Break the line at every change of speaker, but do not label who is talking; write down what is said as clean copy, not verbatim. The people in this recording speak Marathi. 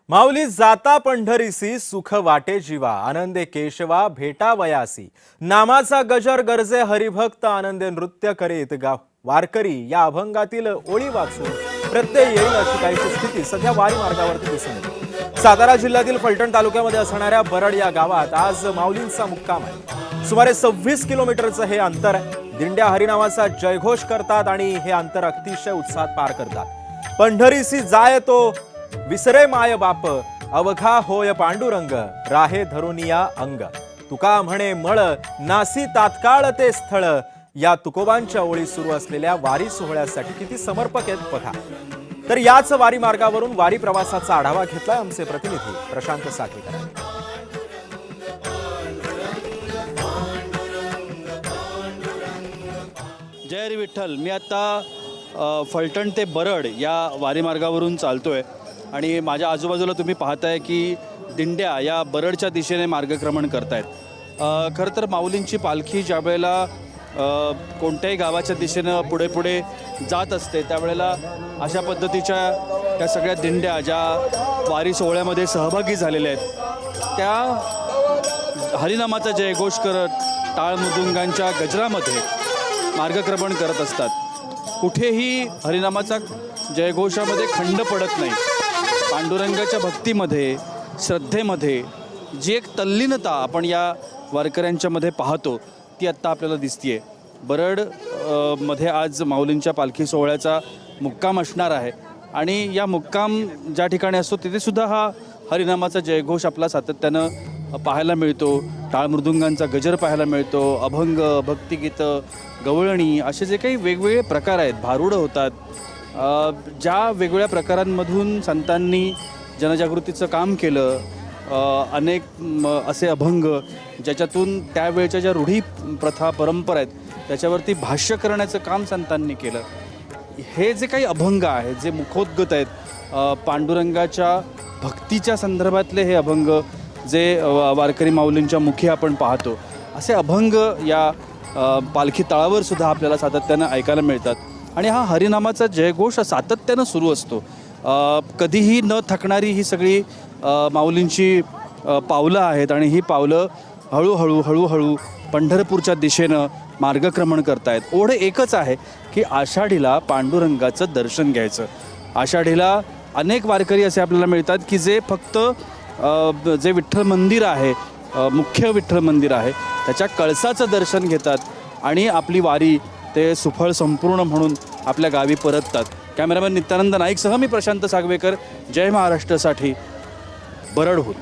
माऊली जाता पंढरीसी सुख वाटे जीवा आनंदे केशवा भेटावयासी नामाचा गजर गरजे हरिभक्त आनंदे नृत्य करीत वारकरी या अभंगातील ओळी वाचून प्रत्यय येईल अशी काहीशी स्थिती सध्या वारी मार्गावरती दिसून येते। सातारा जिल्ह्यातील फलटण तालुक्यामध्ये असणाऱ्या बरड या गावात आज माऊलींचा मुक्काम आहे। सुमारे 26 किलोमीटरचं हे अंतर आहे। दिंड्या हरिनामाचा जयघोष करतात आणि हे अंतर अतिशय उत्साहात पार करतात। पंढरीसी जाय तो विसरे माय बाप अवघा होय पांडुरंग राहे धरुनिया अंग तुका म्हणे मळ नासी तात्काळ ते स्थळ या तुकोबांच्या ओळी सुरू असलेल्या वारी सोहळ्यासाठी किती समर्पक आहेत बघा। तर याच वारी मार्गावरून वारी प्रवासाचा आढावा घेतलाय आमचे प्रतिनिधी प्रशांत साखळीकर।
जय हरी विठ्ठल। मी आता फलटण ते बरड या वारी मार्गावरून चालतोय आणि माझ्या आजूबाजूला तुम्ही पाहताय की दिंड्या या बरडच्या दिशेने मार्गक्रमण करतायत। खरं तर माऊलींची पालखी ज्या वेळेला कोणत्याही गावाच्या दिशेनं पुढे पुढे जात असते त्यावेळेला अशा पद्धतीच्या त्या सगळ्या दिंड्या ज्या वारी सोहळ्यामध्ये सहभागी झालेल्या आहेत त्या हरिनामाचा जयघोष करत टाळ मृदुंगांच्या गजरामध्ये मार्गक्रमण करत असतात। कुठेही हरिनामाचा जयघोषामध्ये खंड पडत नाही। पांडुरंगाच्या भक्तीमध्ये श्रद्धेमध्ये जी एक तल्लीनता आपण या वारकऱ्यांच्या मध्ये पाहतो ती आत्ता आपल्याला दिसतीये। बरड मध्ये आज माऊलींच्या पालखी सोहळ्याचा मुक्काम असणार आहे आणि या मुक्काम ज्या ठिकाणी असतो तिथे सुद्धा हा हरिनामाचा जयघोष आपला सातत्यानं पाहायला मिळतो। टाळ मृदुंगांचा गजर पाहायला मिळतो, अभंग, भक्तिगीतं, गवळणी असे जे काही वेगवेगळे प्रकार आहेत, भारुडं होतात। ज्या वेगवेगळ्या प्रकारांमधून संतांनी जनजागृतीचं काम केलं, अनेक असे अभंग ज्याच्यातून त्यावेळच्या ज्या रूढी प्रथा परंपरा आहेत त्याच्यावरती भाष्य करण्याचं काम संतांनी केलं। हे जे काही अभंग आहेत जे मुखोद्गत आहेत पांडुरंगाच्या भक्तीच्या संदर्भातले हे अभंग जे वारकरी माऊलींच्या मुखी आपण पाहतो असे अभंग या पालखी तळावर सुद्धा आपल्याला सातत्यानं ऐकायला मिळतात आणि हा हरिनामाचा जयघोष सातत्यानं सुरू असतो। कधीही न थकणारी ही सगळी माऊलींची पावलं आहेत आणि ही पावलं हळूहळू पंढरपूरच्या दिशेनं मार्गक्रमण करतायत। ओढ एकच आहे की आषाढीला पांडुरंगाचं दर्शन घ्यायचं। आषाढीला अनेक वारकरी असे आपल्याला मिळतात की जे फक्त जे विठ्ठल मंदिर आहे, मुख्य विठ्ठल मंदिर आहे त्याच्या कळसाचं दर्शन घेतात आणि आपली वारी ते सुफळ संपूर्ण म्हणून आपल्या गावी परततात। कॅमेरामॅन नित्यानंद नाईकसह मी प्रशांत सागवेकर, जय महाराष्ट्रसाठी बरडहून।